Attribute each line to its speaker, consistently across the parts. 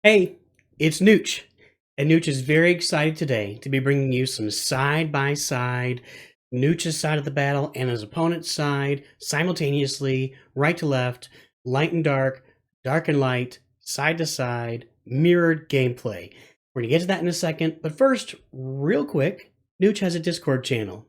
Speaker 1: Hey, it's Nooch, and Nooch is very excited today to be bringing you some side-by-side Nooch's side of the battle and his opponent's side simultaneously, right to left, light and dark and light, side to side, mirrored gameplay. We're going to get to that in a second, but first, real quick, Nooch has a Discord channel.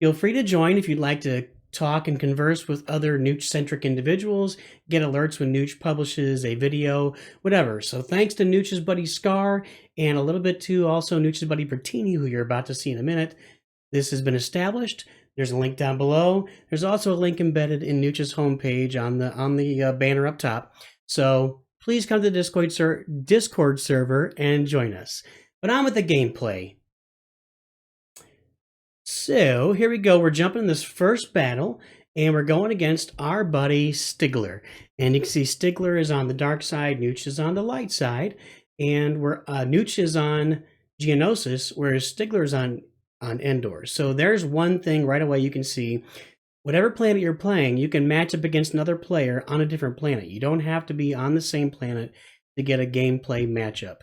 Speaker 1: Feel free to join if you'd like to talk and converse with other Nooch-centric individuals, get alerts when Nooch publishes a video, whatever. So thanks to Nooch's buddy Scar, and a little bit to also Nooch's buddy Bertini, who you're about to see in a minute. This has been established. There's a link down below. There's also a link embedded in Nooch's homepage on the banner up top. So please come to the Discord server and join us. But on with the gameplay. So here we go. We're jumping in this first battle, and we're going against our buddy Stigler. And you can see Stigler is on the dark side, Nooch is on the light side, and Nooch is on Geonosis, whereas Stigler is on Endor. So there's one thing right away you can see. Whatever planet you're playing, you can match up against another player on a different planet. You don't have to be on the same planet to get a gameplay matchup.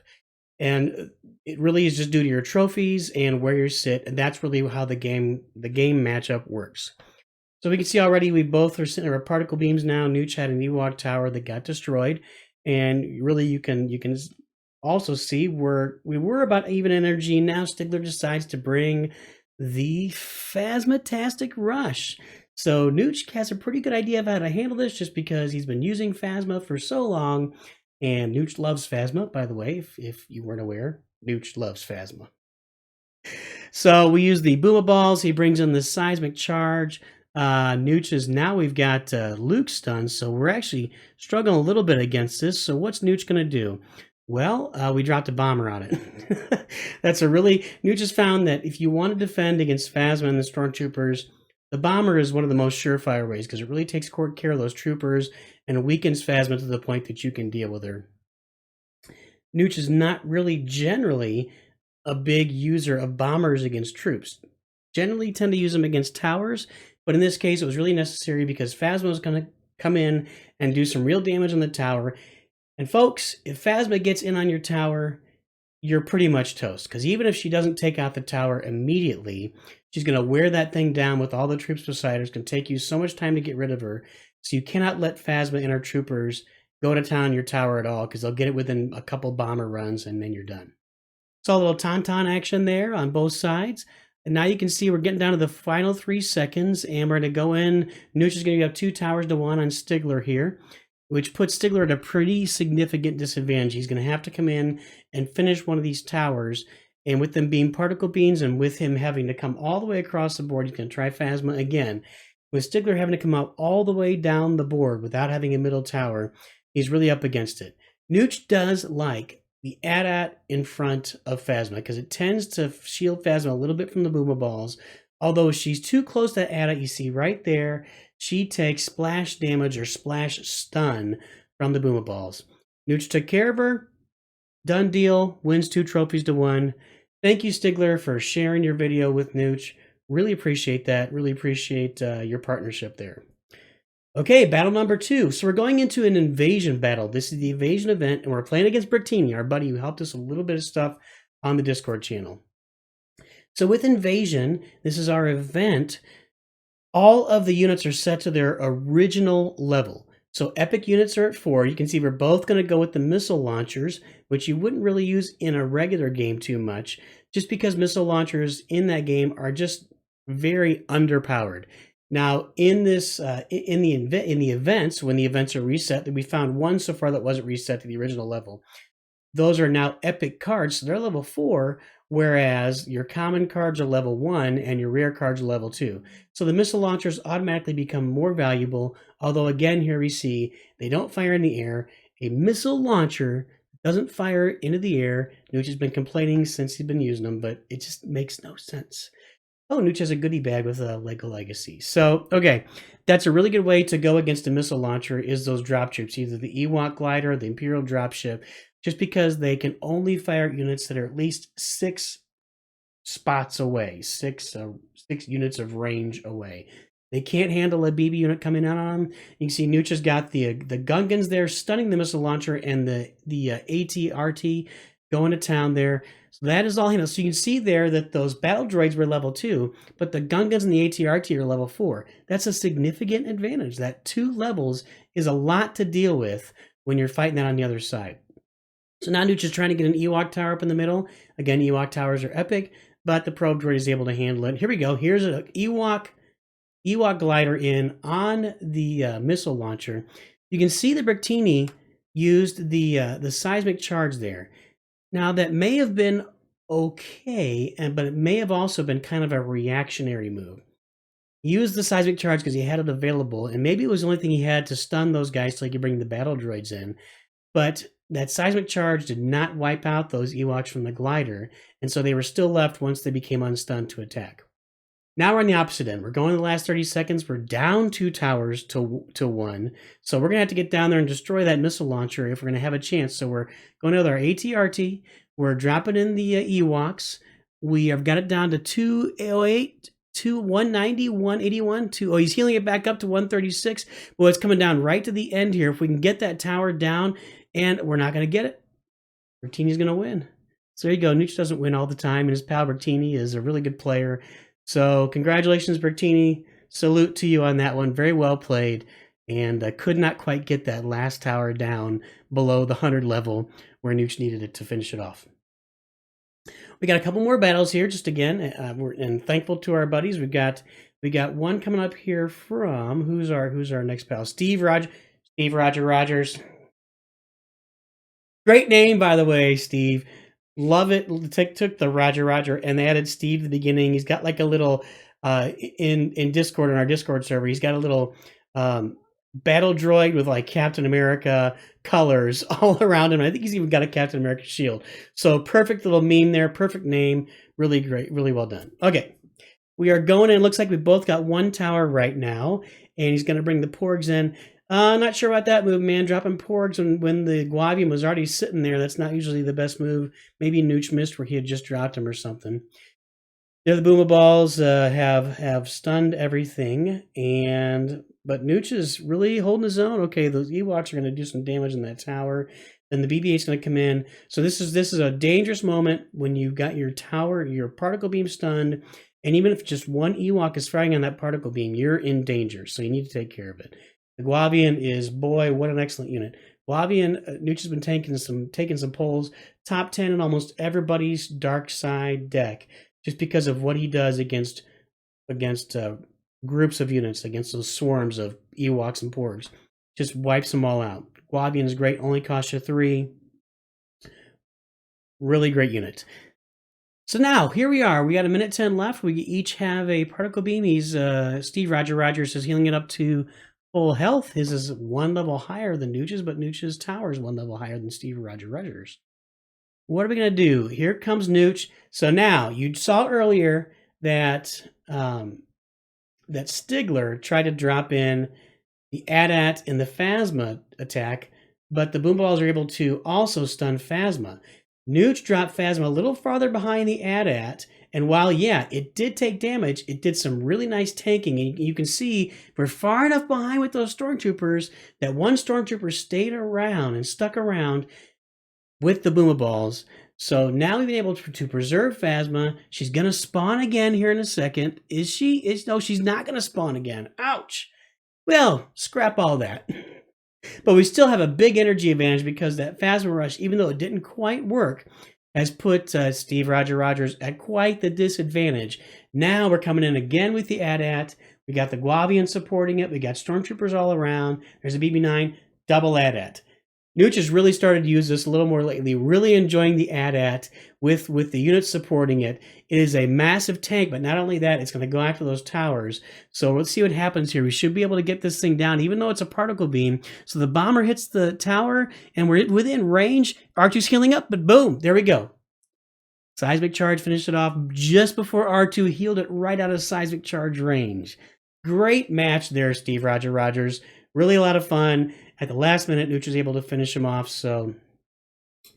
Speaker 1: And it really is just due to your trophies and where you sit, and that's really how the game matchup works. So we can see already we both are sitting at our particle beams now. Nooch had an Ewok tower that got destroyed, and really you can also see we were about even energy. Now Stigler decides to bring the Phasmatastic Rush. So Nooch has a pretty good idea of how to handle this just because he's been using Phasma for so long. And Nooch loves Phasma, by the way, if you weren't aware. Nooch loves Phasma. So we use the Booma Balls. He brings in the Seismic Charge. Nooch is now we've got Luke stunned, so we're actually struggling a little bit against this. So what's Nooch going to do? Well, we dropped a bomber on it. Nooch has found that if you want to defend against Phasma and the Stormtroopers, the bomber is one of the most surefire ways because it really takes care of those troopers and weakens Phasma to the point that you can deal with her. Nooch is not really generally a big user of bombers against troops. Generally tend to use them against towers, but in this case it was really necessary because Phasma was going to come in and do some real damage on the tower. And folks, if Phasma gets in on your tower, you're pretty much toast, because even if she doesn't take out the tower immediately, she's going to wear that thing down with all the troops beside her. It's going to take you so much time to get rid of her. So you cannot let Phasma and her troopers go to town on your tower at all, because they'll get it within a couple bomber runs, and then you're done. Saw a little tauntaun action there on both sides. And now you can see we're getting down to the final 3 seconds, and we're going to go in. Nooch is going to have 2 towers to 1 on Stigler here, which puts Stigler at a pretty significant disadvantage. He's going to have to come in and finish one of these towers, and with them being particle beams and with him having to come all the way across the board, he's going to try Phasma again. With Stigler having to come out all the way down the board without having a middle tower, he's really up against it. Nooch does like the AT-AT in front of Phasma because it tends to shield Phasma a little bit from the Booma Balls. Although she's too close to AT-AT, you see right there, she takes splash damage or splash stun from the Booma Balls. Nooch took care of her. Done deal. Wins 2 trophies to 1. Thank you, Stigler, for sharing your video with Nooch. Really appreciate that. Really appreciate your partnership there. Okay, battle number 2. So we're going into an invasion battle. This is the invasion event, and we're playing against Bertini, our buddy who helped us a little bit of stuff on the Discord channel. So with invasion, this is our event. All of the units are set to their original level. So epic units are at 4. You can see we're both going to go with the missile launchers, which you wouldn't really use in a regular game too much, just because missile launchers in that game are just very underpowered. Now, in this in the events, when the events are reset, we found one so far that wasn't reset to the original level. Those are now epic cards, so they're level 4, whereas your common cards are level 1 and your rare cards are level 2. So the missile launchers automatically become more valuable, although again here we see they don't fire in the air. A missile launcher doesn't fire into the air. Nooch has been complaining since he's been using them, but it just makes no sense. Oh, Nooch has a goodie bag with a Lego Legacy. So, okay, that's a really good way to go against a missile launcher is those drop troops, either the Ewok glider or the Imperial dropship, just because they can only fire units that are at least 6 spots away, 6 units of range away. They can't handle a BB unit coming out on them. You can see Nooch has got the Gungans there, stunning the missile launcher, and the AT-RT going to town there. So that is all he knows. So you can see there that those battle droids were level 2, but the Gungans and the AT-RT are level 4. That's a significant advantage. That 2 levels is a lot to deal with when you're fighting that on the other side. So now Nooch is trying to get an Ewok tower up in the middle. Again, Ewok towers are epic, but the probe droid is able to handle it. Here we go. Here's an Ewok glider in on the missile launcher. You can see the Bertini used the seismic charge there. Now that may have been okay, but it may have also been kind of a reactionary move. He used the seismic charge because he had it available, and maybe it was the only thing he had to stun those guys so he could bring the battle droids in. But that seismic charge did not wipe out those Ewoks from the glider, and so they were still left once they became unstunned to attack. Now we're on the opposite end. We're going the last 30 seconds. We're down 2 towers to 1. So we're going to have to get down there and destroy that missile launcher if we're going to have a chance. So we're going with our AT-RT. We're dropping in the Ewoks. We have got it down to 208, 190, 181. He's healing it back up to 136. Well, it's coming down right to the end here. If we can get that tower down, and we're not going to get it, Bertini's going to win. So there you go. Nooch doesn't win all the time, and his pal Bertini is a really good player. So congratulations, Bertini. Salute to you on that one. Very well played. And could not quite get that last tower down below the 100 level where Nooch needed it to finish it off. We got a couple more battles here. Just again, we're thankful to our buddies. We got one coming up here from who's our next pal? Steve Rogers. Great name, by the way, Steve. Love it. Took the Roger and they added Steve at the beginning. He's got like a little in Discord, on our Discord server, he's got a little battle droid with like Captain America colors all around him. I think he's even got a Captain America shield. So perfect little meme there. Perfect name. Really great. Really well done. Okay. We are going in. It looks like we both got 1 tower right now. And he's going to bring the Porgs in. Not sure about that move, man. Dropping Porgs when the Guavian was already sitting there. That's not usually the best move. Maybe Nooch missed where he had just dropped him or something. The other Boomer Balls have stunned everything, but Nooch is really holding his own. Okay, those Ewoks are going to do some damage in that tower. Then the BB-8 is going to come in. So this is a dangerous moment when you've got your tower, your particle beam stunned, and even if just 1 Ewok is firing on that particle beam, you're in danger. So you need to take care of it. The Guavian is, boy, what an excellent unit. Guavian, Nooch has been taking some polls, top 10 in almost everybody's dark side deck, just because of what he does against groups of units, against those swarms of Ewoks and Porgs. Just wipes them all out. Guavian is great, only costs you 3. Really great unit. So now, here we are. We got 1:10 left. We each have a particle beam. He's Steve Rogers is healing it up to full health. His is 1 level higher than Nooch's, but Nooch's tower is 1 level higher than Steve Rogers. What are we going to do? Here comes Nooch. So now, you saw earlier that that Stigler tried to drop in the AT-AT and the Phasma attack, but the Boom Balls are able to also stun Phasma. Nooch dropped Phasma a little farther behind the AT-AT, and while, yeah, it did take damage, it did some really nice tanking. And you can see we're far enough behind with those Stormtroopers that 1 Stormtrooper stayed around and stuck around with the Boomer Balls. So now we've been able to preserve Phasma. She's going to spawn again here in a second. Is she? No, she's not going to spawn again. Ouch. Well, scrap all that. But we still have a big energy advantage because that Phasma Rush, even though it didn't quite work, has put Steve Rogers at quite the disadvantage. Now we're coming in again with the AT-AT. We got the Guavian supporting it. We got Stormtroopers all around. There's a BB-9, double AT-AT. Nooch has really started to use this a little more lately, really enjoying the AT-AT with the units supporting it. It is a massive tank, but not only that, it's going to go after those towers. So let's see what happens here. We should be able to get this thing down, even though it's a particle beam. So the bomber hits the tower, and we're within range. R2's healing up, but boom, there we go. Seismic charge finished it off just before R2 healed it right out of seismic charge range. Great match there, Steve Rogers. Really a lot of fun. At the last minute, Nooch was able to finish him off, so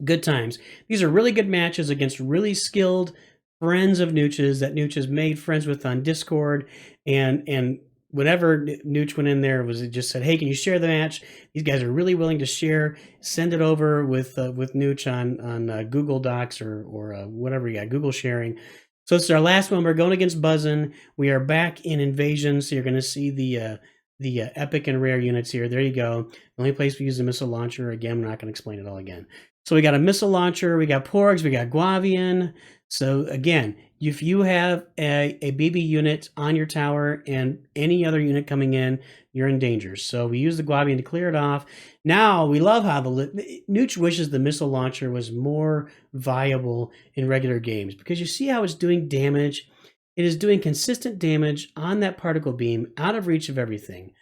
Speaker 1: good times. These are really good matches against really skilled friends of Nooch's that Nooch has made friends with on Discord, and whenever Nooch went in there, it just said, "Hey, can you share the match?" These guys are really willing to share. Send it over with Nooch on Google Docs or whatever you got, Google sharing. So this is our last one. We're going against Buzzin. We are back in Invasion, so you're going to see the epic and rare units here. There you go. The only place we use the missile launcher. Again, I'm not going to explain it all again. So we got a missile launcher, we got Porgs, we got Guavian. So again, if you have a BB unit on your tower and any other unit coming in, you're in danger. So we use the Guavian to clear it off. Now we love how Nooch wishes the missile launcher was more viable in regular games, because you see how it's doing damage. It is doing consistent damage on that particle beam out of reach of everything.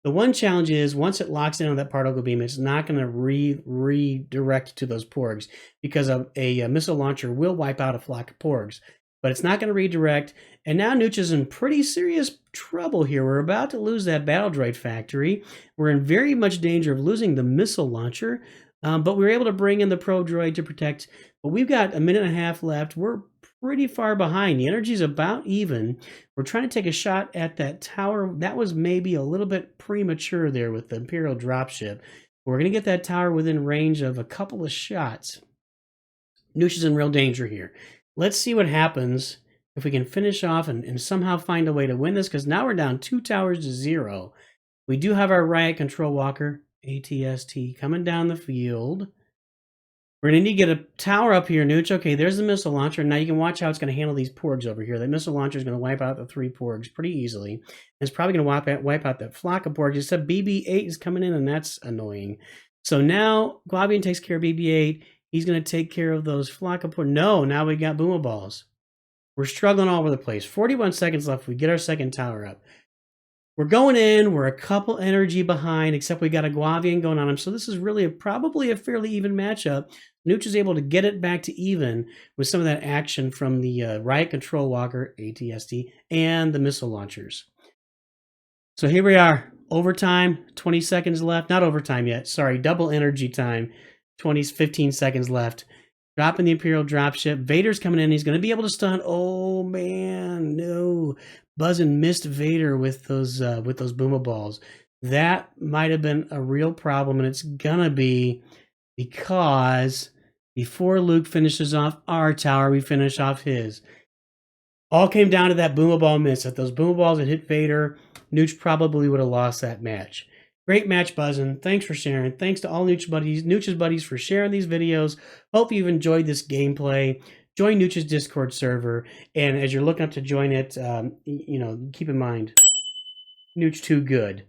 Speaker 1: The one challenge is once it locks in on that particle beam, it's not going to redirect to those porgs, because a missile launcher will wipe out a flock of porgs, but it's not going to redirect. And now Nooch is in pretty serious trouble here. We're about to lose that battle droid factory. We're in very much danger of losing the missile launcher, but we were able to bring in the probe droid to protect. But we've got a minute and a half left. We're pretty far behind. The energy's about even. We're trying to take a shot at that tower. That was maybe a little bit premature there with the Imperial dropship. We're going to get that tower within range of a couple of shots. Nooch is in real danger here. Let's see what happens if we can finish off and somehow find a way to win this, because now we're down 2 towers to 0. We do have our riot control walker, ATST, coming down the field. We're going to need to get a tower up here, Nooch. Okay, there's the missile launcher. Now you can watch how it's going to handle these porgs over here. That missile launcher is going to wipe out the 3 porgs pretty easily. And it's probably going to wipe out that flock of porgs, except BB-8 is coming in, and that's annoying. So now Guavian takes care of BB-8. He's going to take care of those flock of porgs. No, now we got boomer balls. We're struggling all over the place. 41 seconds left. We get our second tower up. We're going in. We're a couple energy behind, except we got a Guavian going on him. So this is really probably a fairly even matchup. Nooch is able to get it back to even with some of that action from the riot control walker, ATST, and the missile launchers. So here we are. Overtime, 20 seconds left. Not overtime yet. Sorry, double energy time. 15 seconds left. Dropping the Imperial dropship. Vader's coming in. He's going to be able to stun. Oh, man. No. Buzzin missed Vader with those boomer balls. That might have been a real problem, and it's going to be because before Luke finishes off our tower, we finish off his. All came down to that boomer ball miss. If those boomer balls had hit Vader, Nooch probably would have lost that match. Great match, Buzzin. Thanks for sharing. Thanks to all Nooch's buddies for sharing these videos. Hope you've enjoyed this gameplay. Join Nooch's Discord server, and as you're looking up to join it, keep in mind, Nooch too good.